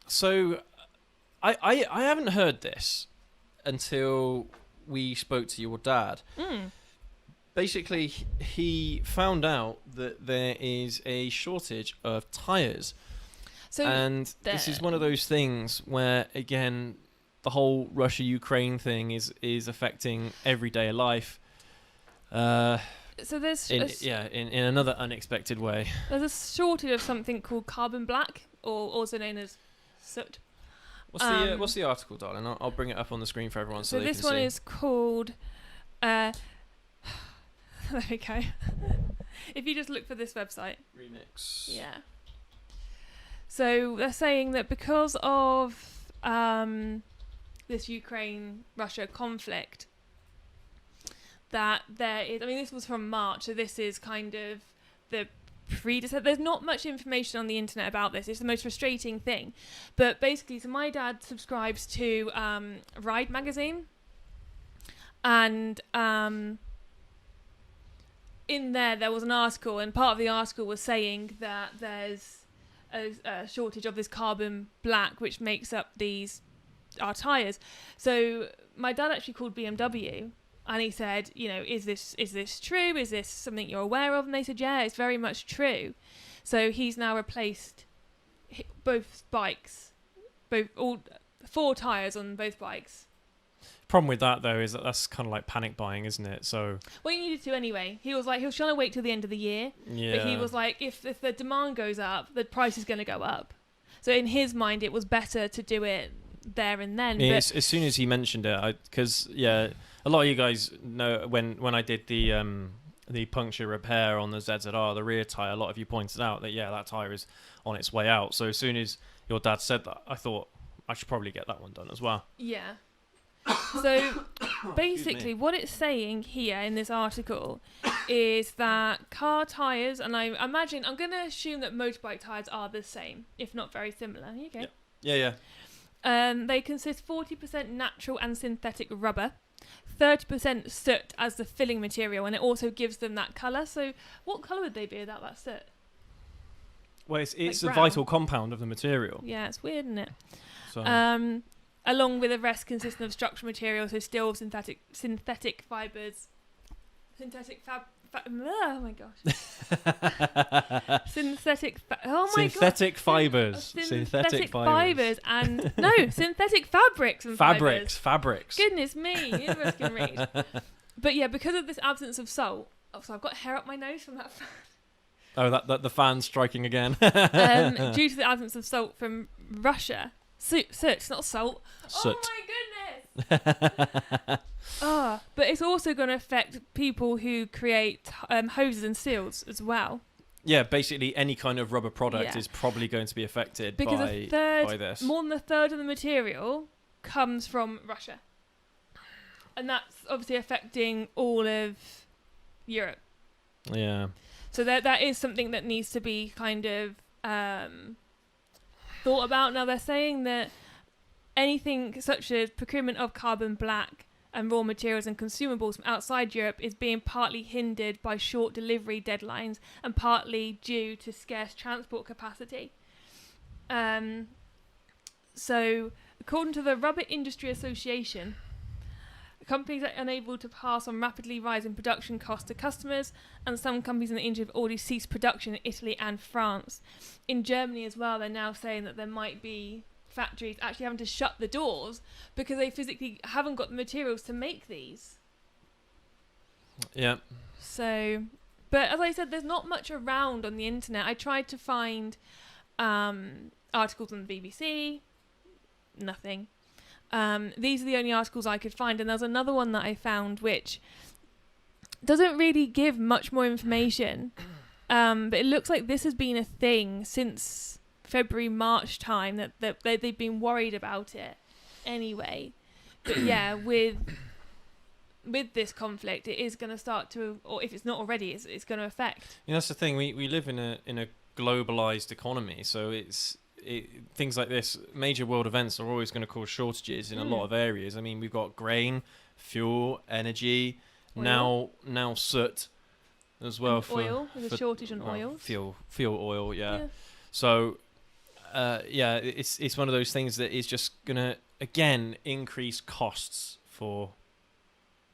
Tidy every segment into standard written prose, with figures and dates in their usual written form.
So, I haven't heard this until we spoke to your dad. Basically, he found out that there is a shortage of tyres. And this is one of those things where, again, the whole Russia-Ukraine thing is affecting everyday life. So there's in another unexpected way. There's a shortage of something called carbon black, or also known as soot. What's the article, darling? I'll bring it up on the screen for everyone so they can see. So this one is called. There we go. If you just look for this website. Remix. Yeah. So they're saying that because of this Ukraine-Russia conflict, that there is. I mean, this was from March, so this is kind of the predecessor. There's not much information on the internet about this. It's the most frustrating thing. But basically, so my dad subscribes to Ride magazine, and in there was an article, and part of the article was saying that there's a shortage of this carbon black, which makes up our tyres. So my dad actually called BMW, and he said, is this true? Is this something you're aware of? And they said, yeah, it's very much true. So he's now replaced both bikes, all 4 tyres on both bikes. Problem with that though is that's kind of like panic buying, isn't it? So well, he needed to anyway. He was like, he was trying to wait till the end of the year. Yeah. But he was like, if the demand goes up, the price is going to go up. So in his mind, it was better to do it there and then. Yeah, but as soon as he mentioned it, because a lot of you guys know when I did the puncture repair on the ZZR, the rear tyre, a lot of you pointed out that that tyre is on its way out. So as soon as your dad said that, I thought I should probably get that one done as well. Yeah. So basically what it's saying here in this article is that car tyres, and I'm going to assume that motorbike tyres are the same, if not very similar. Okay. Yeah. They consist 40% natural and synthetic rubber, 30% soot as the filling material, and it also gives them that colour. So what colour would they be without that soot? Well, it's Like a brown? vital compound of the material. Yeah, it's weird, isn't it? So. Along with the rest consisting of structural materials, so steel, synthetic fibres, oh my gosh, synthetic fibres, synthetic fibres, and synthetic fabrics and fabrics. Goodness me, you can read. But yeah, because of this absence of salt, so I've got hair up my nose from that fan. Oh, that the fan striking again. Due to the absence of salt from Russia. Soot, not salt. Soot. Oh my goodness! But it's also going to affect people who create hoses and seals as well. Yeah, basically any kind of rubber product is probably going to be affected because by this. More than a third of the material comes from Russia. And that's obviously affecting all of Europe. Yeah. So that is something that needs to be kind of thought about. Now they're saying that anything such as procurement of carbon black and raw materials and consumables from outside Europe is being partly hindered by short delivery deadlines and partly due to scarce transport capacity. So according to the Rubber Industry Association, companies are unable to pass on rapidly rising production costs to customers, and some companies in the industry have already ceased production in Italy and France. In Germany as well, they're now saying that there might be factories actually having to shut the doors because they physically haven't got the materials to make these. Yeah. So, but as I said, there's not much around on the internet. I tried to find articles on the BBC, nothing. These are the only articles I could find, and there's another one that I found which doesn't really give much more information, but it looks like this has been a thing since February, March time, that they've been worried about it anyway. But yeah, with this conflict, it is going to start to, or if it's not already, it's going to affect. That's the thing. We live in a globalized economy, so things like this, major world events are always going to cause shortages in a lot of areas. I mean, we've got grain, fuel, energy, oil. now soot as well. And oil, there's a shortage on oils. Fuel oil, yeah. So yeah, it's one of those things that is just gonna again increase costs for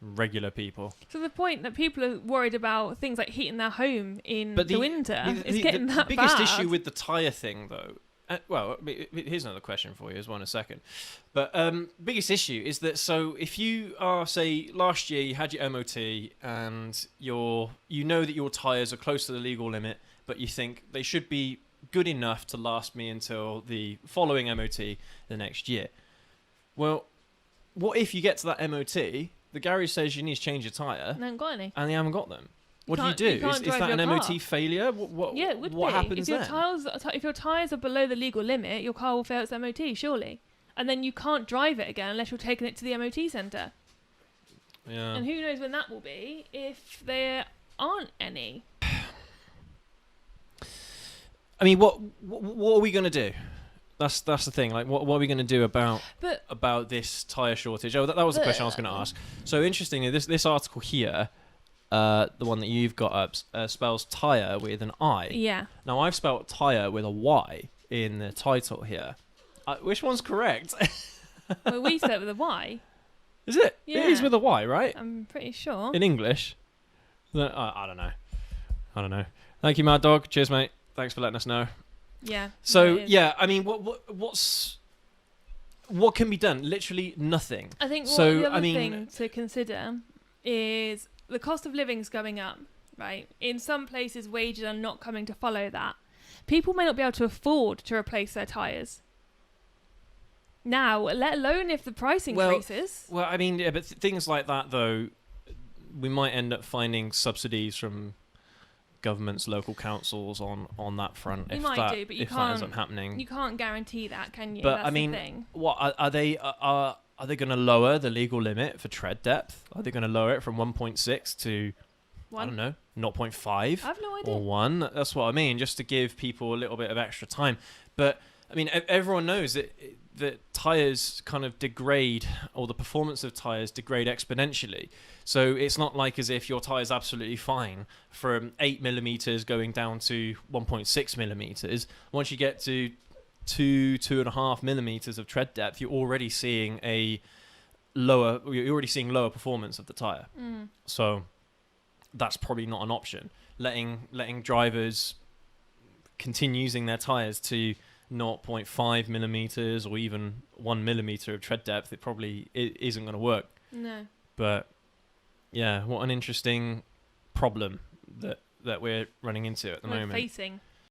regular people. To the point that people are worried about things like heating their home in But the winter. It's getting that biggest bad. issue with the tyre thing, though. Well, here's another question for you as well in a second. But biggest issue is that, so if you are, say, last year you had your MOT and you know that your tyres are close to the legal limit, but you think they should be good enough to last me until the following MOT the next year. Well, what if you get to that MOT, the garage says you need to change your tyre, And I haven't got any. and they haven't got them? What do you can't- do? you can't Is drive that your an MOT car. failure? What Yeah, it would what be. happens If your then? if your tyres are below the legal limit, your car will fail its MOT, surely. And then you can't drive it again unless you're taking it to the MOT centre. Yeah. And who knows when that will be if there aren't any. I mean, what are we gonna do? That's the thing. Like, what are we gonna do about this tyre shortage? Oh, that was the question I was gonna ask. So interestingly, this article here, the one that you've got up, spells tyre with an I. Yeah. Now I've spelled tyre with a Y in the title here. Which one's correct? Well, we said it with a Y. Is it? Yeah. It is with a Y, right? I'm pretty sure. In English. I don't know. I don't know. Thank you, Mad Dog. Cheers, mate. Thanks for letting us know. Yeah. So it is. yeah, I mean, what can be done? Literally nothing. I think So, the other I mean- thing to consider is the cost of living's going up, right? In some places, wages are not coming to follow that. People may not be able to afford to replace their tyres now, let alone if the price Well, increases. Well, I mean, yeah, but things like that, though, we might end up finding subsidies from governments, local councils on that front. You if might that, do, but you if that ends can't- up happening. You can't guarantee that, can you? But, That's I mean, the thing. What are they going to lower the legal limit for tread depth? Are they going to lower it from 1.6 to I don't know, 0.5 I have no idea. or 1? That's what I mean, just to give people a little bit of extra time. But I mean, everyone knows that tyres kind of degrade, or the performance of tyres degrade exponentially. So it's not like as if your tyre's absolutely fine from 8mm going down to 1.6mm. Once you get to 2.5mm of tread depth, you're already seeing lower performance of the tyre. So that's probably not an option. Letting drivers continue using their tyres to 0.5mm or even 1mm of tread depth, it probably isn't going to work. No. But yeah, what an interesting problem that we're running into at the We're moment. facing.